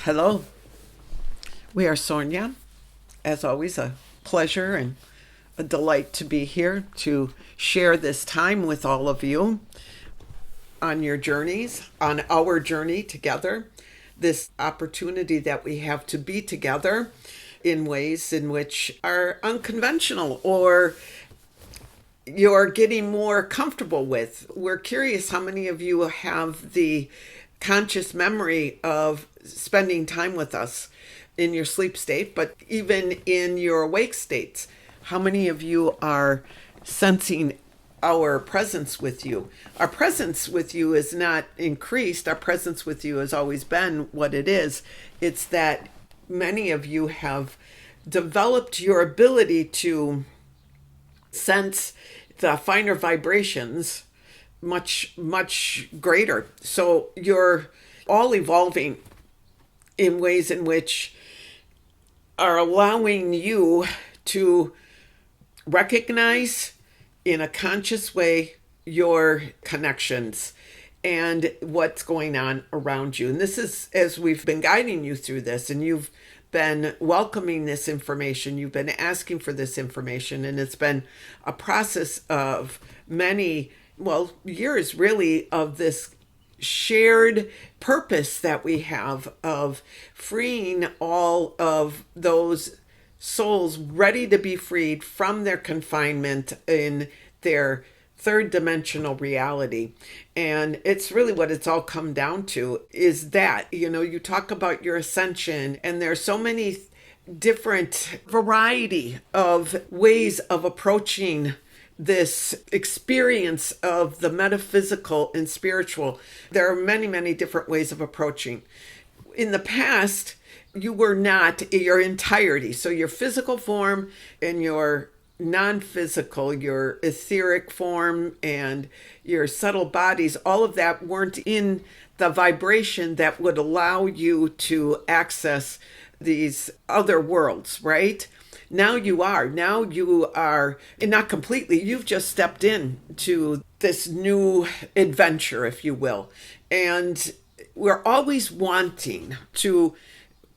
Hello, we are Sornia. As always, a pleasure and a delight to be here to share this time with all of you on your journeys, on our journey together. This opportunity that we have to be together in ways in which are unconventional or you're getting more comfortable with. We're curious how many of you have the conscious memory of spending time with us in your sleep state, but even in your awake states. How many of you are sensing our presence with you? Our presence with you is not increased. Our presence with you has always been what it is. It's that many of you have developed your ability to sense the finer vibrations much greater. So you're all evolving in ways in which are allowing you to recognize in a conscious way your connections and what's going on around you. And this is as we've been guiding you through this, and you've been welcoming this information, you've been asking for this information, and it's been a process of many, years really, of this shared purpose that we have of freeing all of those souls ready to be freed from their confinement in their third dimensional reality. And it's really what it's all come down to is that, you talk about your ascension, and there's so many different variety of ways of approaching this experience of the metaphysical and spiritual. There are many different ways of approaching. In the past, you were not your entirety. So your physical form and your non-physical, your etheric form and your subtle bodies, all of that weren't in the vibration that would allow you to access these other worlds, right? Now you are, and not completely, you've just stepped in to this new adventure, if you will. And we're always wanting to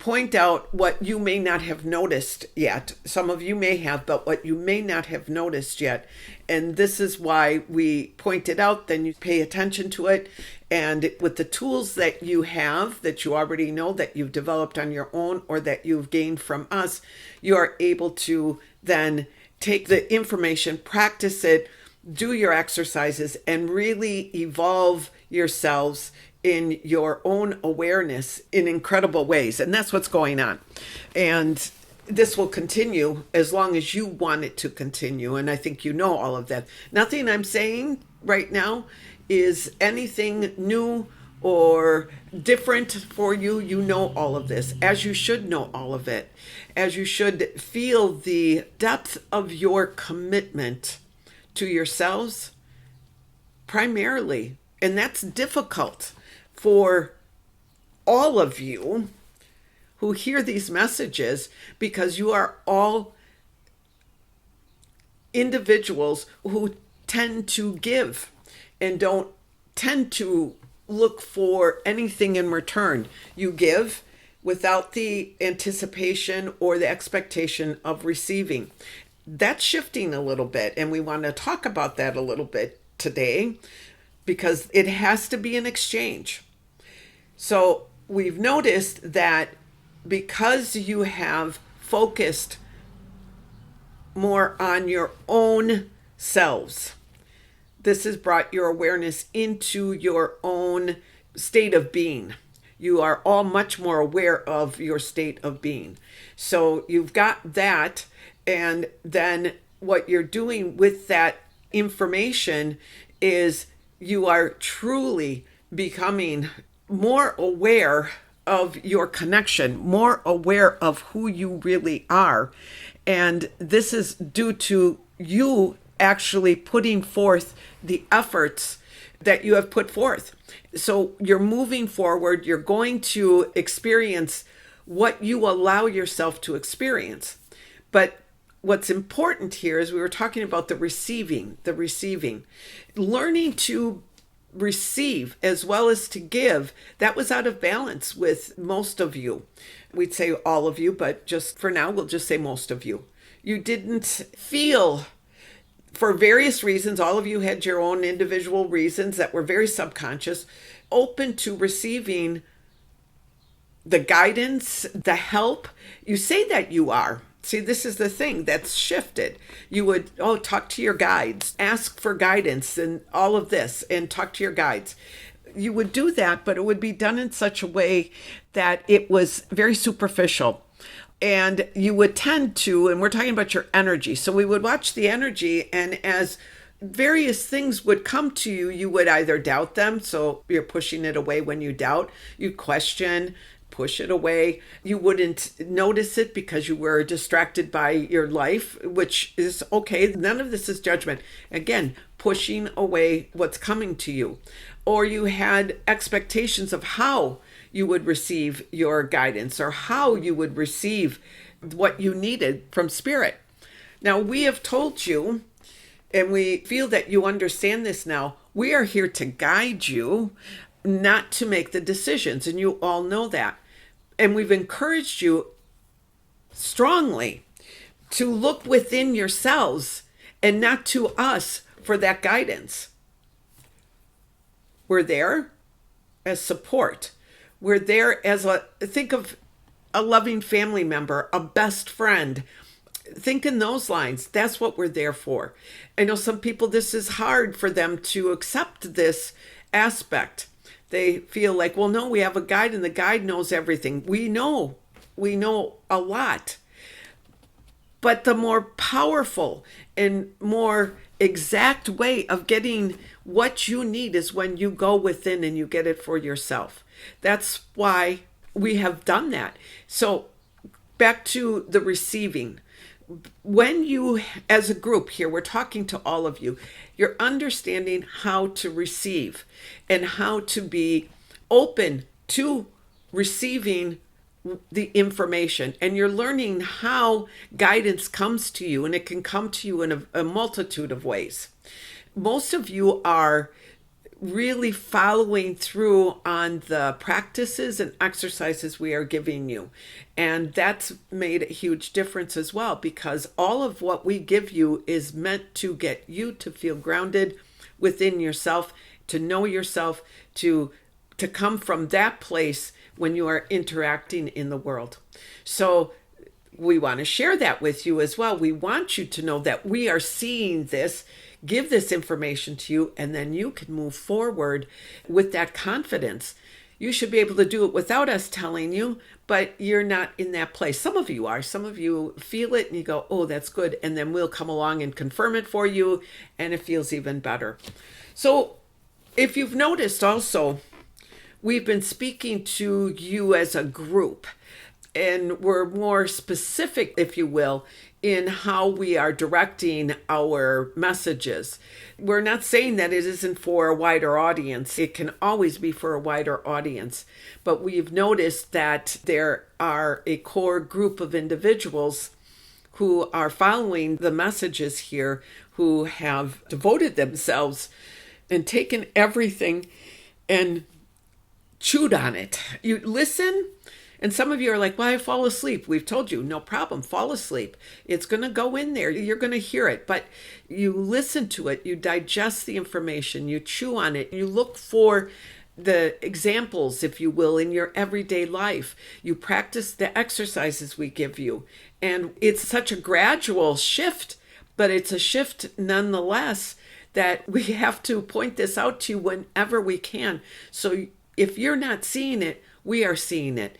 point out what you may not have noticed yet. Some of you may have, but what you may not have noticed yet. And this is why we point it out, then you pay attention to it. And with the tools that you have, that you already know, that you've developed on your own or that you've gained from us, you are able to then take the information, practice it, do your exercises, and really evolve yourselves in your own awareness in incredible ways. And that's what's going on. And this will continue as long as you want it to continue. And I think you know all of that. Nothing I'm saying right now is anything new or different for you. You know all of this, as you should know all of it, as you should feel the depth of your commitment to yourselves primarily. And that's difficult for all of you who hear these messages, because you are all individuals who tend to give and don't tend to look for anything in return. You give without the anticipation or the expectation of receiving. That's shifting a little bit, and we want to talk about that a little bit today, because it has to be an exchange. So we've noticed that because you have focused more on your own selves, this has brought your awareness into your own state of being. You are all much more aware of your state of being. So you've got that, and then what you're doing with that information is you are truly becoming more aware of your connection, more aware of who you really are. And this is due to you actually putting forth the efforts that you have put forth. So you're moving forward, you're going to experience what you allow yourself to experience. But what's important here is we were talking about the receiving, learning to receive as well as to give, that was out of balance with most of you. We'd say all of you, but just for now, we'll just say most of you. You didn't feel, for various reasons, all of you had your own individual reasons that were very subconscious, open to receiving the guidance, the help. You say that you are. See, this is the thing that's shifted. You would, talk to your guides, ask for guidance and all of this, and talk to your guides. You would do that, but it would be done in such a way that it was very superficial. And you would tend to, and we're talking about your energy. So we would watch the energy, and as various things would come to you, you would either doubt them. So you're pushing it away when you doubt, you question, push it away. You wouldn't notice it because you were distracted by your life, which is okay. None of this is judgment. Again, pushing away what's coming to you. Or you had expectations of how you would receive your guidance or how you would receive what you needed from spirit. Now, we have told you, and we feel that you understand this now, we are here to guide you, not to make the decisions. And you all know that. And we've encouraged you strongly to look within yourselves and not to us for that guidance. We're there as support. We're there as think of a loving family member, a best friend. Think in those lines. That's what we're there for. I know some people, this is hard for them to accept this aspect. They feel like, well, no, we have a guide and the guide knows everything. We know a lot. But the more powerful and more exact way of getting what you need is when you go within and you get it for yourself. That's why we have done that. So back to the receiving. When you, as a group here, we're talking to all of you, you're understanding how to receive and how to be open to receiving the information. And you're learning how guidance comes to you, and it can come to you in a multitude of ways. Most of you are really following through on the practices and exercises we are giving you. And that's made a huge difference as well, because all of what we give you is meant to get you to feel grounded within yourself, to know yourself, to come from that place when you are interacting in the world. So we want to share that with you as well. We want you to know that we are seeing this, give this information to you, and then you can move forward with that confidence. You should be able to do it without us telling you, but you're not in that place. Some of you are. Some of you feel it and you go, oh, that's good. And then we'll come along and confirm it for you, and it feels even better. So if you've noticed also, we've been speaking to you as a group, and we're more specific, if you will, in how we are directing our messages. We're not saying that it isn't for a wider audience. It can always be for a wider audience. But we've noticed that there are a core group of individuals who are following the messages here, who have devoted themselves and taken everything and chewed on it. You listen, and some of you are like, well, I fall asleep. We've told you, no problem, fall asleep. It's going to go in there. You're going to hear it. But you listen to it. You digest the information. You chew on it. You look for the examples, if you will, in your everyday life. You practice the exercises we give you. And it's such a gradual shift, but it's a shift nonetheless that we have to point this out to you whenever we can. So if you're not seeing it, we are seeing it.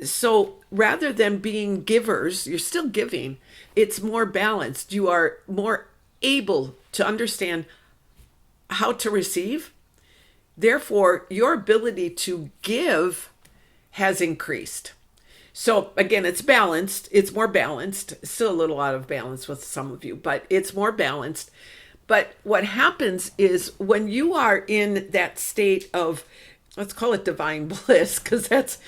So rather than being givers, you're still giving. It's more balanced. You are more able to understand how to receive. Therefore, your ability to give has increased. So again, it's balanced. It's more balanced. Still a little out of balance with some of you, but it's more balanced. But what happens is when you are in that state of let's call it divine bliss, because that's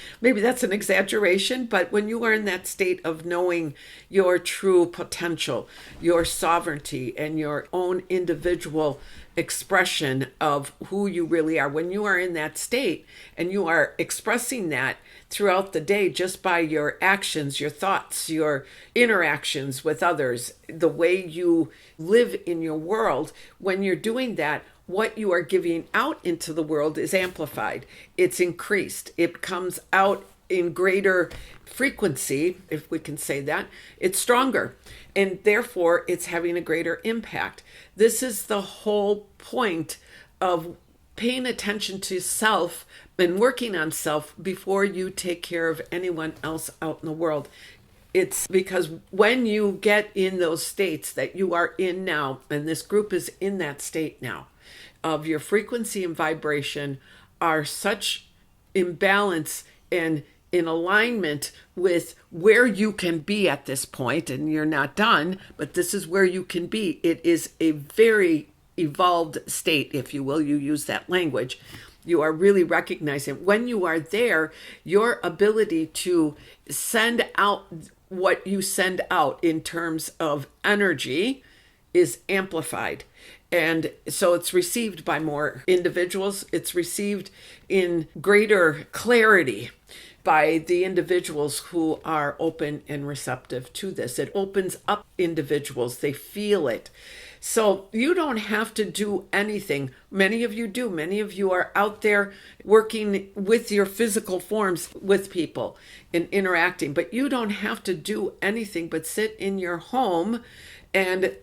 an exaggeration, but when you are in that state of knowing your true potential, your sovereignty, and your own individual expression of who you really are, when you are in that state and you are expressing that throughout the day just by your actions, your thoughts, your interactions with others, the way you live in your world, when you're doing that, what you are giving out into the world is amplified. It's increased. It comes out in greater frequency, if we can say that. It's stronger. And therefore, it's having a greater impact. This is the whole point of paying attention to self and working on self before you take care of anyone else out in the world. It's because when you get in those states that you are in now, and this group is in that state now, of your frequency and vibration are such imbalance and in alignment with where you can be at this point, and you're not done, but this is where you can be. It is a very evolved state, if you will. You use that language. You are really recognizing when you are there, your ability to send out what you send out in terms of energy is amplified. And so it's received by more individuals. It's received in greater clarity by the individuals who are open and receptive to this. It opens up individuals. They feel it. So you don't have to do anything. Many of you do. Many of you are out there working with your physical forms with people and interacting. But you don't have to do anything but sit in your home and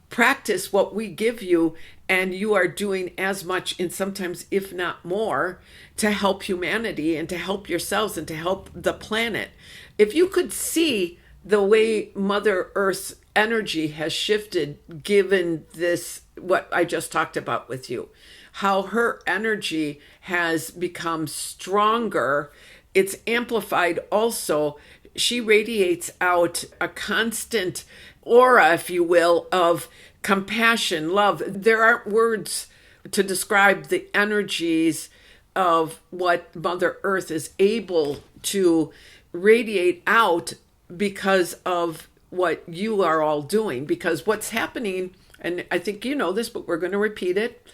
practice what we give you, and you are doing as much and sometimes if not more to help humanity and to help yourselves and to help the planet. If you could see the way Mother Earth's energy has shifted given this, what I just talked about with you, how her energy has become stronger, it's amplified also. She radiates out a constant aura, if you will, of compassion, love. There aren't words to describe the energies of what Mother Earth is able to radiate out because of what you are all doing. Because what's happening, and I think you know this, but we're going to repeat it,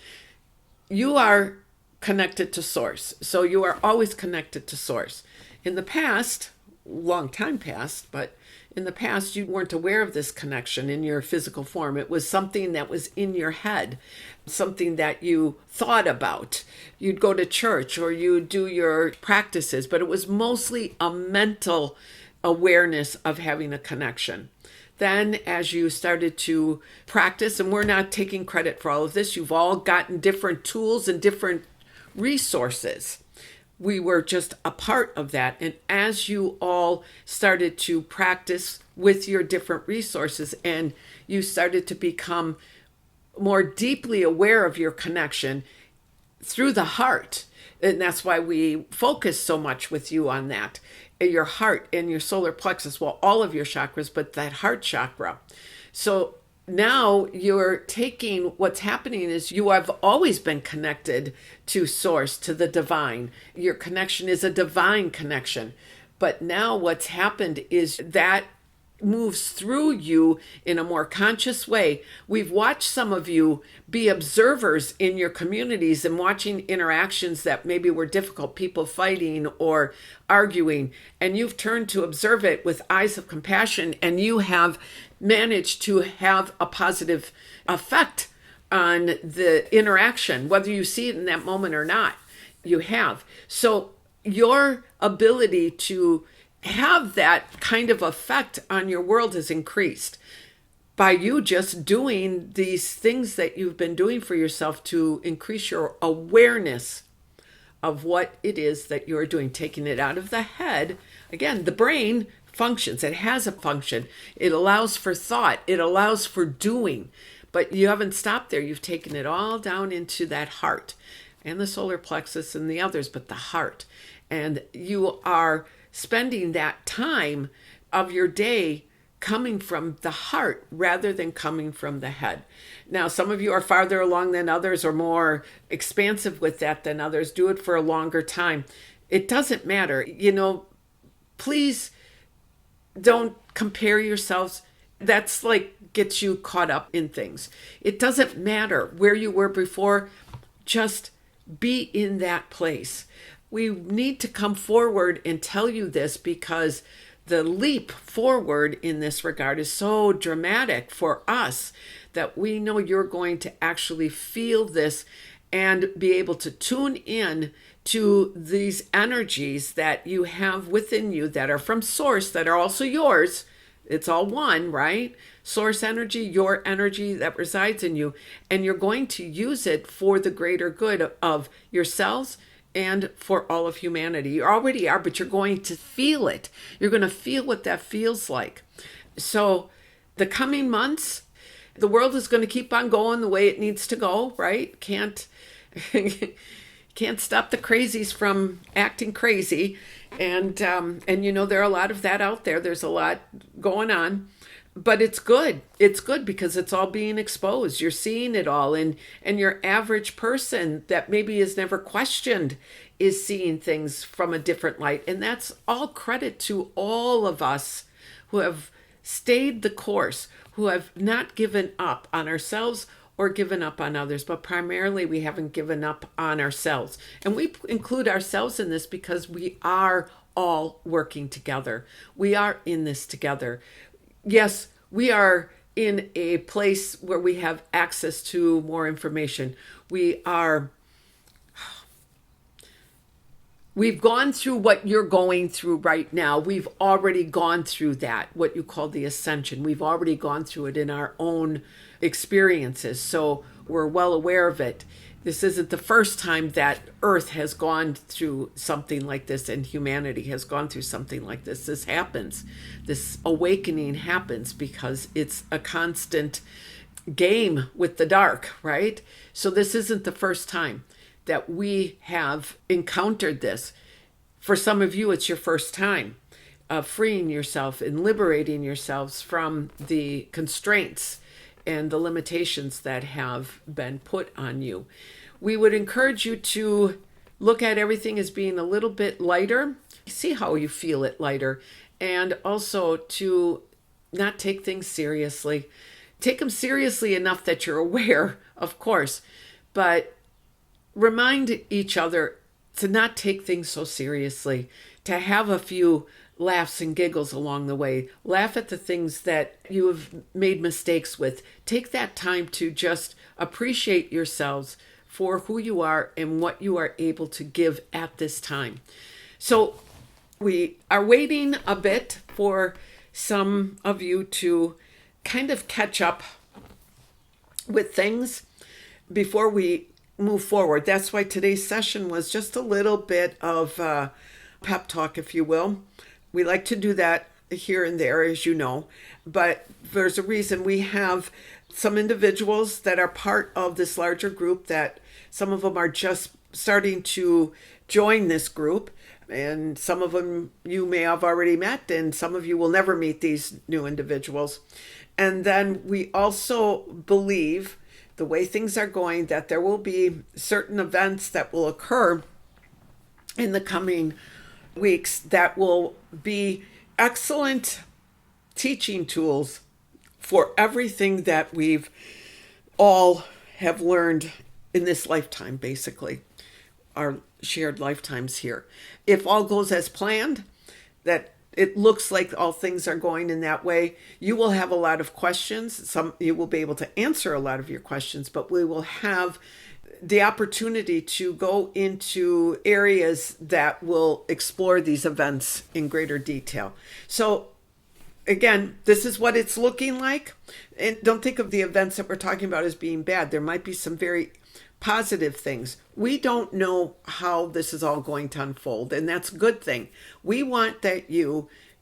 you are connected to Source. So you are always connected to Source. In the past, long time past, but in the past, you weren't aware of this connection in your physical form. It was something that was in your head, something that you thought about. You'd go to church or you'd do your practices, but it was mostly a mental awareness of having a connection. Then as you started to practice, and we're not taking credit for all of this, you've all gotten different tools and different resources. We were just a part of that. And as you all started to practice with your different resources and you started to become more deeply aware of your connection through the heart, and that's why we focus so much with you on that, your heart and your solar plexus, well, all of your chakras, but that heart chakra. So now you're taking what's happening is you have always been connected to Source, to the divine. Your connection is a divine connection. But now what's happened is that moves through you in a more conscious way. We've watched some of you be observers in your communities and watching interactions that maybe were difficult, people fighting or arguing, and you've turned to observe it with eyes of compassion, and you have managed to have a positive effect on the interaction, whether you see it in that moment or not. You have. So your ability to have that kind of effect on your world has increased by you just doing these things that you've been doing for yourself to increase your awareness of what it is that you're doing, taking it out of the head. Again, the brain functions. It has a function. It allows for thought. It allows for doing. But you haven't stopped there. You've taken it all down into that heart and the solar plexus and the others, but the heart. And you are spending that time of your day coming from the heart rather than coming from the head. Now, some of you are farther along than others or more expansive with that than others. Do it for a longer time. It doesn't matter. Please don't compare yourselves. That's like gets you caught up in things. It doesn't matter where you were before. Just be in that place. We need to come forward and tell you this because the leap forward in this regard is so dramatic for us that we know you're going to actually feel this and be able to tune in to these energies that you have within you that are from source, that are also yours. It's all one, right? Source energy, your energy that resides in you, and you're going to use it for the greater good of yourselves and for all of humanity. You already are, but you're going to feel it. You're going to feel what that feels like. So the coming months, the world is going to keep on going the way it needs to go, right? Can't stop the crazies from acting crazy. And there are a lot of that out there. There's a lot going on. But it's good. It's good because it's all being exposed. You're seeing it all. And your average person that maybe is never questioned is seeing things from a different light. And that's all credit to all of us who have stayed the course, who have not given up on ourselves or given up on others, but primarily we haven't given up on ourselves. And we include ourselves in this because we are all working together. We are in this together. Yes, we are in a place where we have access to more information. We've gone through what you're going through right now. We've already gone through that, what you call the ascension. We've already gone through it in our own experiences. So we're well aware of it. This isn't the first time that Earth has gone through something like this and humanity has gone through something like this. This happens. This awakening happens because it's a constant game with the dark, right? So this isn't the first time that we have encountered this. For some of you, it's your first time of freeing yourself and liberating yourselves from the constraints and the limitations that have been put on you. We would encourage you to look at everything as being a little bit lighter. See how you feel it lighter. And also to not take things seriously. Take them seriously enough that you're aware, of course, but remind each other to not take things so seriously, to have a few laughs and giggles along the way. Laugh at the things that you have made mistakes with. Take that time to just appreciate yourselves for who you are and what you are able to give at this time. So we are waiting a bit for some of you to kind of catch up with things before we move forward. That's why today's session was just a little bit of pep talk, if you will. We like to do that here and there, as you know, but there's a reason. We have some individuals that are part of this larger group that some of them are just starting to join this group, and some of them you may have already met, and some of you will never meet these new individuals. And then we also believe, the way things are going, that there will be certain events that will occur in the coming weeks that will be excellent teaching tools for everything that we've all have learned in this lifetime, basically, our shared lifetimes here. If all goes as planned, that it looks like all things are going in that way, you will have a lot of questions. You will be able to answer a lot of your questions, but we will have the opportunity to go into areas that will explore these events in greater detail. So again, this is what it's looking like. And don't think of the events that we're talking about as being bad. There might be some very positive things. We don't know how this is all going to unfold, and that's a good thing. We want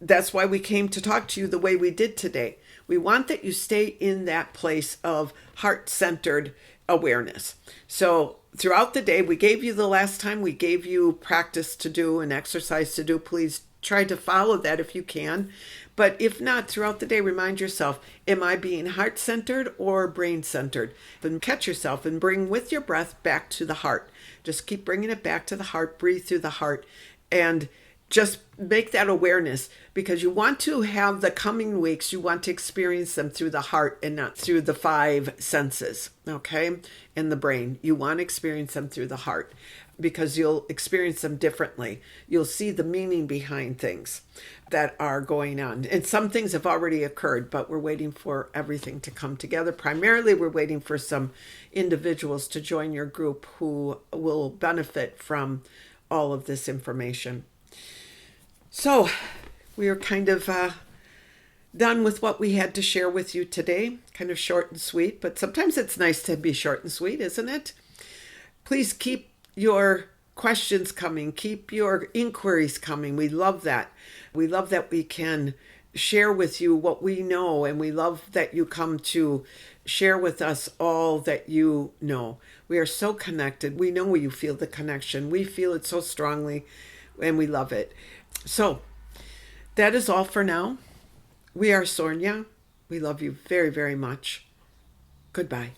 that's why we came to talk to you the way we did today. We want that you stay in that place of heart-centered awareness. So throughout the day, we gave you the last time, we gave you practice to do and exercise to do. Please try to follow that if you can. But if not, throughout the day, remind yourself, am I being heart-centered or brain-centered? And catch yourself and bring with your breath back to the heart. Just keep bringing it back to the heart. Breathe through the heart. And just make that awareness, because you want to have the coming weeks, you want to experience them through the heart and not through the five senses, okay? In the brain. You want to experience them through the heart because you'll experience them differently. You'll see the meaning behind things that are going on. And some things have already occurred, but we're waiting for everything to come together. Primarily, we're waiting for some individuals to join your group who will benefit from all of this information. So we are kind of done with what we had to share with you today. Kind of short and sweet, but sometimes it's nice to be short and sweet, isn't it? Please keep your questions coming. Keep your inquiries coming. We love that. We love that we can share with you what we know, and we love that you come to share with us all that you know. We are so connected. We know you feel the connection. We feel it so strongly, and we love it. So that is all for now. We are Sornia. We love you very, very much. Goodbye.